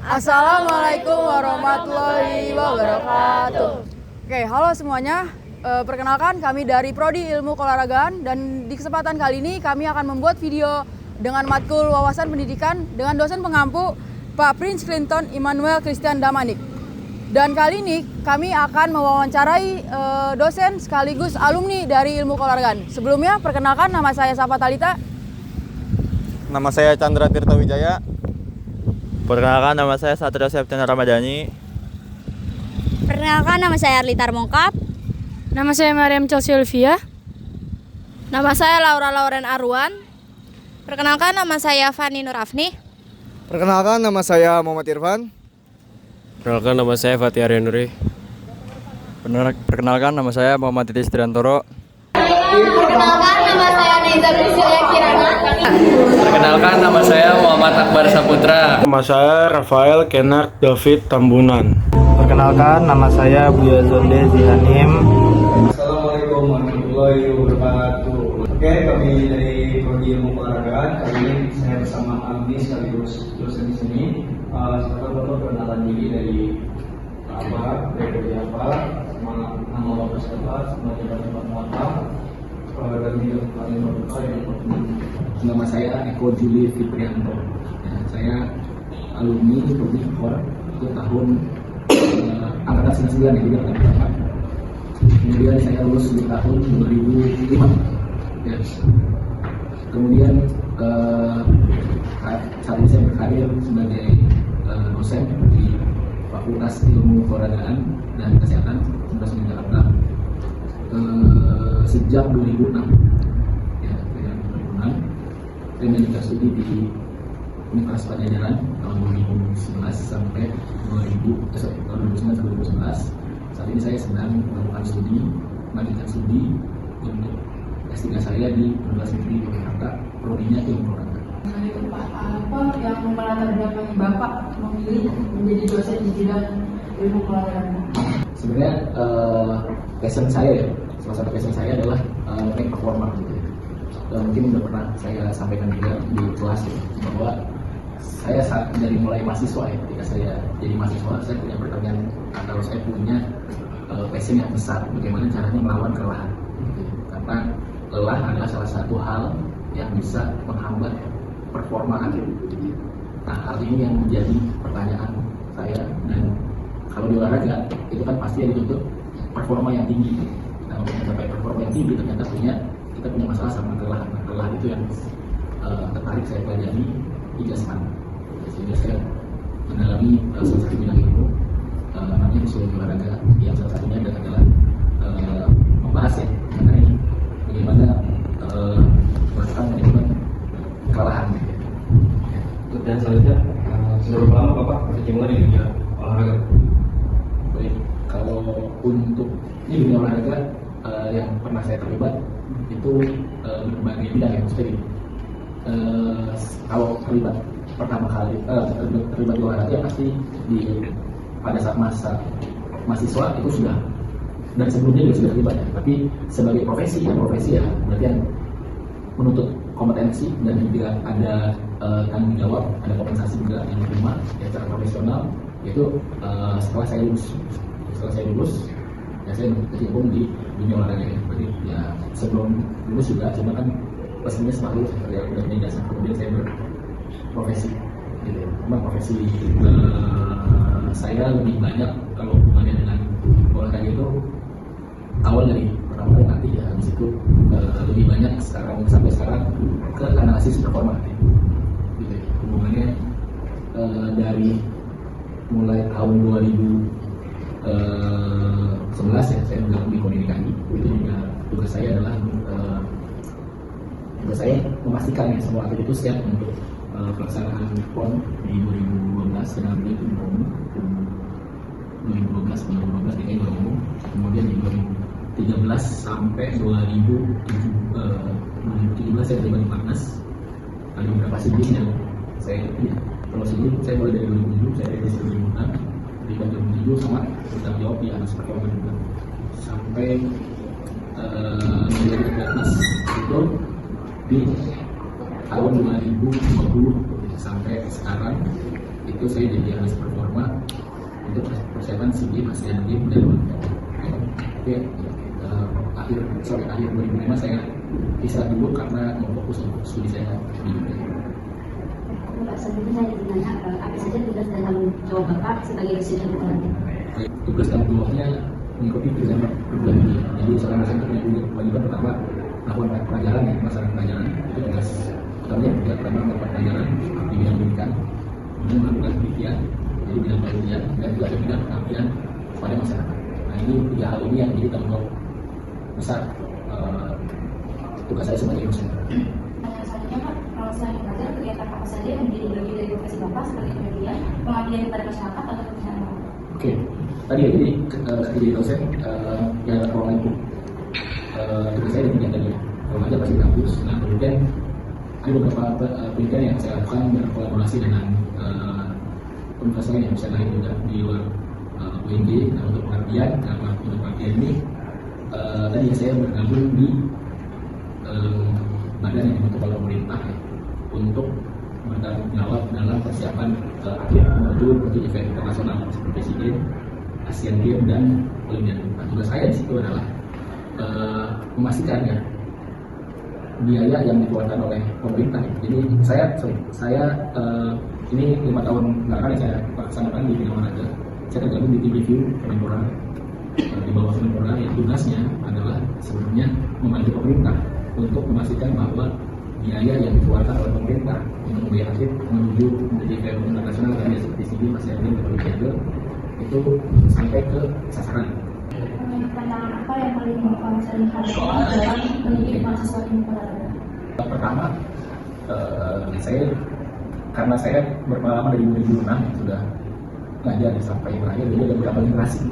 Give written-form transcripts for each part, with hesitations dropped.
Assalamualaikum warahmatullahi wabarakatuh. Oke, halo semuanya. Perkenalkan, kami dari Prodi Ilmu Keolahragaan dan di kesempatan kali ini kami akan membuat video dengan matkul wawasan pendidikan dengan dosen pengampu Pak Prince Clinton Immanuel Christian Damanik. Dan kali ini kami akan mewawancarai dosen sekaligus alumni dari Ilmu Keolahragaan. Sebelumnya, perkenalkan, nama saya Safa Talita. Nama saya Chandra Tirta Wijaya. Perkenalkan, nama saya Satrio Septian Ramadhani. Perkenalkan, nama saya Arlitar Mongkap. Nama saya Mariam Chelsea Olivia. Nama saya Laura Lauren Arwan. Perkenalkan, nama saya Fani Nurafni. Perkenalkan, nama saya Muhammad Irfan. Perkenalkan, nama saya Fatih Arya Nuri. Perkenalkan, nama saya Muhammad Titis Triantoro. Perkenalkan, nama saya Neza Priscilia Kirana. Perkenalkan, nama saya Muhammad Akbar Saputra. Nama saya Rafael Kenard David Tambunan. Perkenalkan, nama saya Buya Zonde Zihanim. Assalamualaikum warahmatullahi wabarakatuh. Oke, kami dari Prodi Ilmu Keolahragaan. Kali ini saya bersama alumni sekaligus dosen di sini. Silakan Bapak perkenalan diri dari apa, dari apa, nama Bapak siapa, nama jabatan Bapak apa, dan juga Bapak yang Nama saya Eko Juli Fitrianto. Saya alumni Prodi Kor itu tahun angkatan 99 ya, jadi angkatan pertama. Kemudian saya lulus di tahun 2005. Ya. Kemudian saat ini saya berkarir sebagai dosen di Fakultas Ilmu Keolahragaan dan Kesehatan Universitas Jakarta sejak 2006. Ya, sejak 2006. Saya melanjutkan studi di Universitas Pajajaran tahun 2011 sampai 2009 sampai 2011. Saat ini saya sedang melanjutkan studi untuk S3 saya di Universitas Negeri Yogyakarta, prodinya Ilmu Keolahragaan. Apa yang melatar belakangi Bapak memilih menjadi dosen di bidang ilmu keolahragaan? Sebenarnya passion saya, salah satu passion saya adalah mengenai performa gitu. Mungkin sudah pernah saya sampaikan juga di kelas ya, bahwa saya dari mulai mahasiswa ya, ketika saya jadi mahasiswa saya punya pertanyaan atau saya punya passion yang besar, bagaimana caranya melawan kelelahan gitu. Karena lelah adalah salah satu hal yang bisa menghambat performa atlet. Nah, hal ini yang menjadi pertanyaan saya, dan kalau di olahraga itu kan pasti ada dituntut performa yang tinggi. Nah, untuk mencapai performa yang tinggi ternyata kita punya masalah sama kelelahan. Nah, kelelahan itu yang tertarik saya pelajari hingga sekarang. Sehingga saya mendalami salah satu bidang ilmu namanya fisiologi olahraga, yang salah satunya adalah membahas ya mengenai bagaimana melakukan manajemen kelelahan. Dan selanjutnya, sudah berapa lama Bapak berkecimpung di dunia olahraga? Baik, kalau untuk di dunia olahraga yang pernah saya terlibat itu berbagai bidang ya, maksudnya kalau terlibat pertama kali terlibat di olahraga pasti pada saat masa mahasiswa itu sudah, dan sebelumnya juga sudah terlibat ya. Tapi sebagai profesi ya berarti yang menuntut kompetensi dan juga ada tanggung jawab, ada kompensasi juga yang diterima ya, secara profesional, yaitu setelah saya lulus ya saya berkecimpung di dunia olahraga ya. Berarti ya sebelum lulus juga, cuma kan pastinya setelah lulus ya udah punya jasa, kemudian saya berprofesi gitu ya. Memang profesi saya lebih banyak kalau hubungannya dengan olahraga itu awal dari pertama kali nanti ya, habis itu lebih banyak sampai sekarang ke analisis performa gitu ya. Hubungannya dari mulai tahun 2011 ya saya bergabung di komunikasi. Itu juga tugas saya adalah tugas saya memastikan ya semua atlet itu siap untuk pelaksanaan PON di 2012 karena beliau itu umum 2012 DKI umum, kemudian di 2013 sampai 2017 saya terlibat di Parnas. Ada beberapa sibling yang saya ikuti. Kalau sibling saya mulai dari 2007, saya dari 2006 di 2007 sama bertanggung jawab di anak performa juga sampai 2014 itu di tahun 2020 sampai sekarang itu saya jadi analis performa untuk persiapan SEA Games, ASEAN Games dan Tapi akhir 2005 saya istirahat dulu karena mau fokus untuk studi saya di dunia. Pak, selanjutnya saya ingin tanya apa saja tugas dan tanggung jawab Bapak sebagai dosen olahraga? Tugas dan tanggung jawabnya mengikuti presenter program ini. Jadi seorang dosen itu punya kewajiban pertama melakukan pelajaran ya, masalah pelajaran itu tugas utamanya yang pertama melakukan pelajaran di bidang pendidikan, kemudian melakukan penelitian, jadi bidang penelitian dan juga ada bidang pengabdian kepada masyarakat. Nah ini 3 hal ini yang jadi tanggung jawab besar tugas saya sebagai dosen. Selanjutnya Pak, kalau selain belajar kegiatan apa saja yang menjadi bagian dari profesi Bapak sebagai penelitian, pengabdian kepada masyarakat atau pekerjaan Bapak? Oke, tadi ya, jadi jadi dosen yang ruang lingkup tugas saya di tadi ya, kalau aja pasti kampus. Nah kemudian ada beberapa penelitian yang saya lakukan berkolaborasi dengan universitas lain yang bisa lain juga di luar UNJ. Nah untuk pengabdian, untuk pengabdian ini tadi saya bergabung di badan yang dibentuk oleh pemerintah ya, untuk bertanggung jawab dalam persiapan atlet menuju event internasional seperti SEA Games, ASEAN Games dan Olimpiade. Nah, tugas saya di situ adalah memastikan ya biaya yang dikeluarkan oleh pemerintah. Jadi saya ini 5 tahun belakangan yang saya laksanakan di bidang olahraga. Saya tergabung di tim review Kemenpora. Di bawah Kemenpora yang tugasnya adalah sebenarnya membantu pemerintah untuk memastikan bahwa biaya yang dikeluarkan oleh pemerintah untuk membiayai atlet menuju menjadi event internasional kayak seperti SEA Games, ASEAN Games, dan Olimpiade itu sampai ke sasaran. Tantangan apa yang paling Bapak sering hadapi dalam mendidik mahasiswa ilmu olahraga? Pertama, karena saya berpengalaman dari 2006 sudah ngajar sampai terakhir, jadi ada beberapa generasi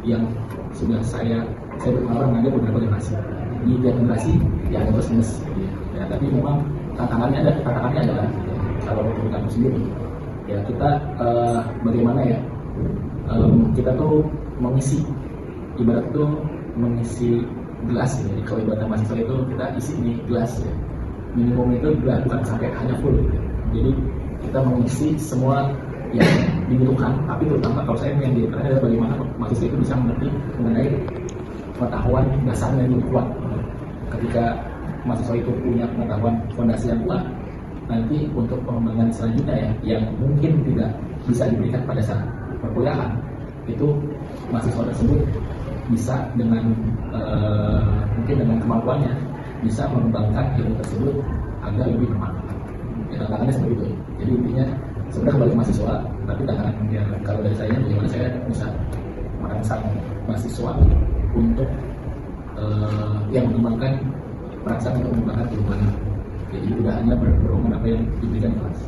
yang sudah saya berpengalaman mengajar beberapa generasi. Di generasi yang terus minus, ya, tapi memang tantangannya adalah kalau menurut aku sendiri, ya kita bagaimana ya kita tuh mengisi ibarat tuh mengisi gelas ya. Kalau ibaratnya mahasiswa itu kita isi ini gelas ya, minimum itu bukan sampai hanya full gitu. Jadi kita mengisi semua yang dibutuhkan, tapi terutama kalau saya yang diperhatikan adalah bagaimana mahasiswa itu bisa mengerti mengenai pengetahuan dasarnya yang kuat. Ketika mahasiswa itu punya pengetahuan fondasi yang kuat, nanti untuk pengembangan selanjutnya ya, yang mungkin tidak bisa diberikan pada saat perkuliahan, itu mahasiswa tersebut bisa dengan mungkin dengan kemampuannya bisa mengembangkan ilmu tersebut agar lebih bermanfaat. Ya, tantangannya seperti itu. Jadi intinya sebenarnya kembali ke mahasiswa, tapi tantangan ya, kalau dari saya bagaimana saya bisa merangsang mahasiswa untuk yang mengembangkan untuk mengembangkan ilmunya. Jadi tidak hanya berhubungan apa yang diberikan di kelas.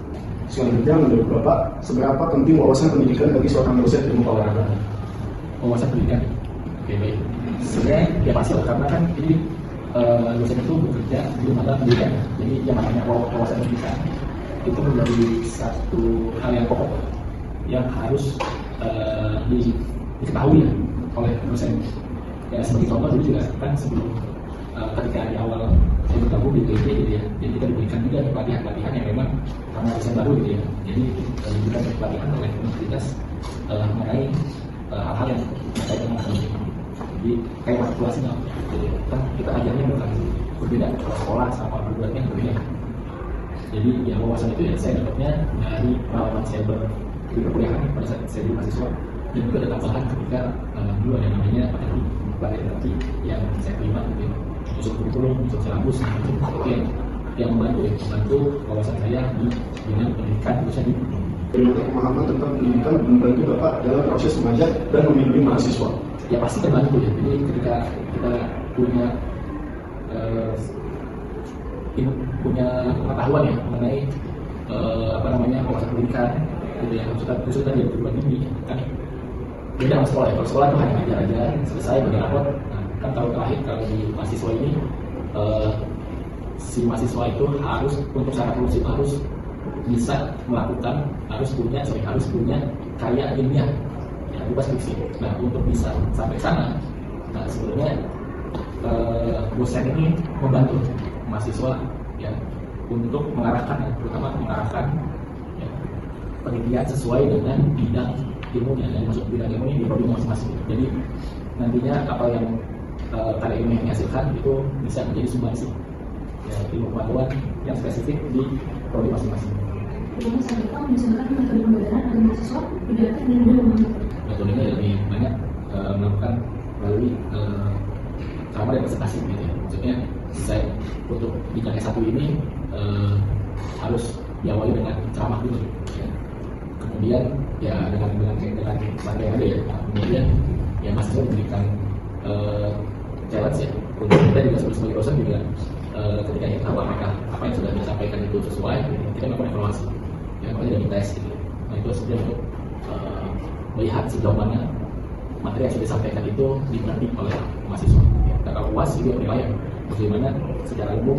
Selanjutnya menurut Bapak, seberapa penting wawasan pendidikan bagi seorang dosen ilmu olahraga? Wawasan pendidikan, oke baik. Sebenarnya ya pasti lah, karena kan ini dosen itu bekerja di lembaga pendidikan. Jadi yang namanya wawasan pendidikan itu menjadi satu hal yang pokok yang harus diketahui ya, oleh dosen. Ya seperti contoh dulu juga kan sebelum ketika di awal saya bergabung di PIT gitu ya, jadi kita diberikan juga pelatihan-pelatihan yang memang karena dosen baru gitu ya, jadi diberikan pelatihan oleh universitas mengenai hal-hal yang terkait dengan akademik. Jadi kayak matrikulasi nggak, jadi kan kita ajarnya bukan berbeda, sekolah sama perguruannya berbeda. Jadi ya wawasan itu ya saya dapatnya dari pengalaman saya di perkuliahan pada saat saya di mahasiswa, dan juga ada tambahan ketika dulu ada namanya pelatihan yang saya terima gitu ya, usul kurikulum, usul silabus, itu yang membantu wawasan saya di bidang pendidikan khususnya di pemahaman tentang pendidikan membantu Bapak dalam proses mengajar dan membimbing mahasiswa. Ya pasti terbantu ya. Jadi ketika kita punya pengetahuan ya mengenai wawasan pendidikan gitu ya, khususnya di perguruan tinggi kan beda sama sekolah ya. Kalau sekolah itu hanya ngajar aja selesai bagi rapot. Nah, kan kalau terakhir kalau di mahasiswa ini si mahasiswa itu harus untuk secara produksi harus bisa melakukan, harus punya karya ilmiah ya, bebas fiksi. Nah untuk bisa sampai sana, nah sebenarnya dosen ini membantu mahasiswa ya untuk mengarahkan, terutama mengarahkan penelitian sesuai dengan bidang ilmunya dan masuk bidang ilmunya di prodi masing-masing. Jadi nantinya apa yang karya ilmu yang dihasilkan itu bisa menjadi sumbangsi ilmu pengetahuan yang spesifik di prodi masing-masing. Kemudian selanjutnya misalkan metode pembelajaran agar mahasiswa didapat dengan mudah memahami. Metodenya lebih banyak melakukan melalui ceramah dan presentasi gitu ya. Maksudnya saya untuk di S1 ini harus diawali dengan ceramah dulu ya. Kemudian ya dengan materi yang ada ya. Kemudian ya mahasiswa diberikan challenge ya. Untuk kita juga sebagai dosen juga ketika kita tahu apakah apa yang sudah disampaikan itu sesuai, kita melakukan evaluasi ya, makanya dari tes gitu. Nah itu sebenarnya untuk melihat sejauh mana materi yang sudah disampaikan itu dimengerti oleh mahasiswa ya. Dan kalau UAS itu penilaian bagaimana secara umum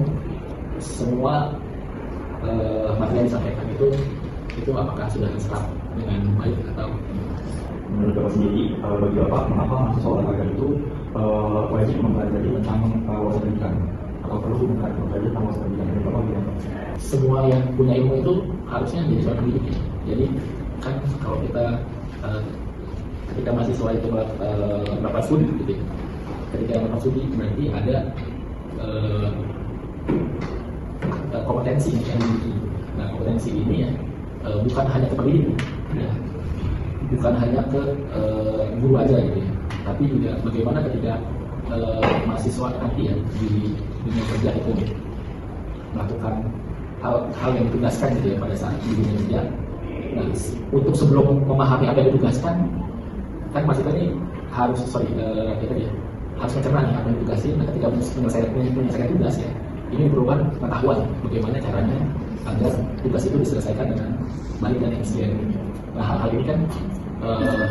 semua materi yang disampaikan itu apakah sudah diserap dengan baik atau menurut Bapak sendiri, bagi Bapak, mengapa mahasiswa olahraga itu wajib mempelajari tentang wawasan pendidikan? Atau perlu mempelajari tentang wawasan pendidikan? Menurut Bapak gimana? Semua yang punya ilmu itu harusnya menjadi seorang pendidik ya. Jadi kan kalau kita ketika mahasiswa itu melakukan studi gitu ya. Ketika melakukan studi berarti ada kompetensi yang dimiliki. Nah kompetensi ini ya bukan hanya ke pendidik ya. Bukan hanya ke guru aja gitu ya, tapi juga bagaimana ketika mahasiswa nanti ya di dunia kerja itu melakukan hal yang ditugaskan gitu ya pada saat di dunia kerja. Nah, untuk sebelum memahami apa yang ditugaskan, kan mahasiswa ini harus harus mencerna apa yang ditugasin. Nah, ketika menyelesaikan tugas ya, ini merupakan pengetahuan bagaimana caranya agar tugas itu diselesaikan dengan baik dan efisien. Nah, hal-hal ini kan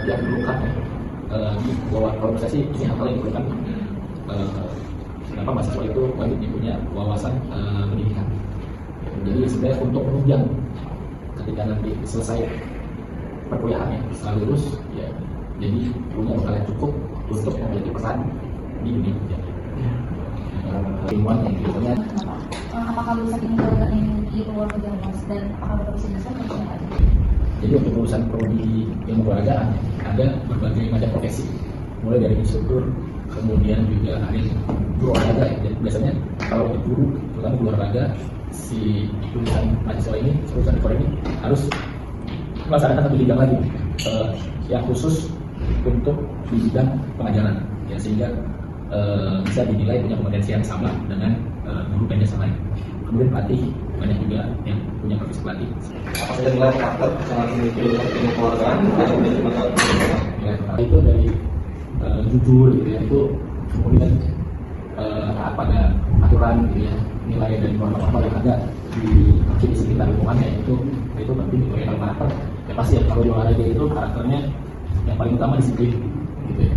yang diperlukan bahwa kalau menurut saya sih ini hal-hal yang diperlukan kenapa mahasiswa itu wajib punya wawasan pendidikan. Jadi sebenarnya untuk menunjang ketika nanti selesai perkuliahannya setelah lulus ya, jadi punya bekal yang cukup untuk memiliki peran di dunia kerja. Ilmuwan yang biasanya apakah lulusan ini kalau di luar kerja dan apakah Bapak bisa menjelaskan apa? Jadi untuk lulusan prodi ilmu keolahragaan ada berbagai macam profesi, mulai dari instruktur, kemudian juga ada guru olahraga ya. Jadi biasanya kalau untuk guru, terutama guru olahraga, si lulusan mahasiswa ini, lulusan ekor ini harus melaksanakan satu bidang lagi yang khusus untuk di bidang pengajaran, ya sehingga bisa dinilai punya kompetensi yang sama dengan guru PNS lain. Kemudian pelatih, banyak juga yang punya profesi pelatih. Apa saja nilai karakter yang dimiliki ilmu keluargaan atau menjadi masalah? Itu dari jujur gitu ya, itu kemudian pada aturan gitu ya, nilai dan norma-norma yang ada di sekitar lingkungannya itu penting untuk yang karakter. Ya pasti ya, kalau di olahraga itu karakternya yang paling utama disiplin gitu ya.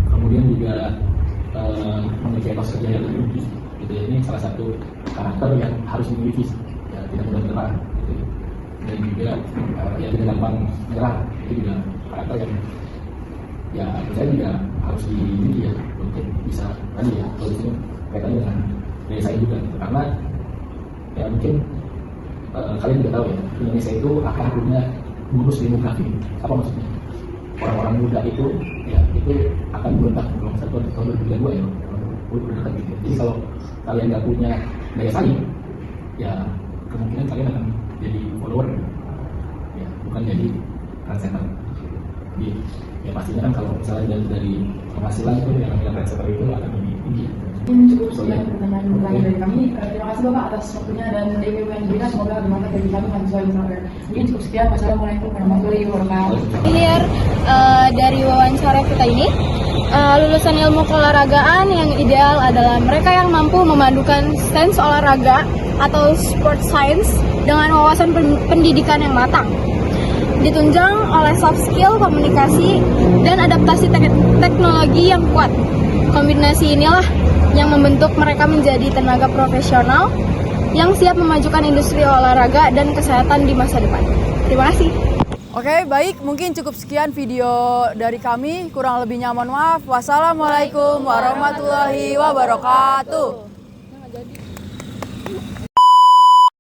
Kemudian juga memiliki etos kerja yang lebih gitu ya. Ini salah satu karakter yang harus dimiliki ya, tidak mudah menyerah gitu ya. Dan juga ya tidak gampang menyerah, itu juga karakter yang ya saya juga harus dimiliki ya untuk bisa tadi ya kalau di sini kaitannya dengan daya saing juga gitu. Karena ya mungkin kalian juga tahu ya Indonesia itu akan punya bonus demografi. Apa maksudnya? Orang-orang muda itu ya itu akan berontak tahun 2032 ya. Jadi kalau kalian nggak punya daya saing, ya kemungkinan kalian akan jadi follower, ya bukan jadi trendsetter. Jadi ya pastinya kan kalau misalnya dari penghasilan itu yang trendsetter itu akan lebih tinggi. Ini cukup sekian pertanyaan dari kami. Terima kasih Bapak atas waktunya dan ilmu yang diberikan. Semoga bermanfaat bagi kami mahasiswa Ilmu. Mungkin cukup sekian. Wassalamualaikum warahmatullahi wabarakatuh. Clear dari wawancara kita ini, lulusan ilmu keolahragaan yang ideal adalah mereka yang mampu memadukan sains olahraga atau sport science dengan wawasan pendidikan yang matang, ditunjang oleh soft skill, komunikasi, dan adaptasi teknologi yang kuat. Kombinasi inilah yang membentuk mereka menjadi tenaga profesional yang siap memajukan industri olahraga dan kesehatan di masa depan. Terima kasih. Oke, baik. Mungkin cukup sekian video dari kami. Kurang lebihnya mohon maaf. Wassalamualaikum warahmatullahi wabarakatuh.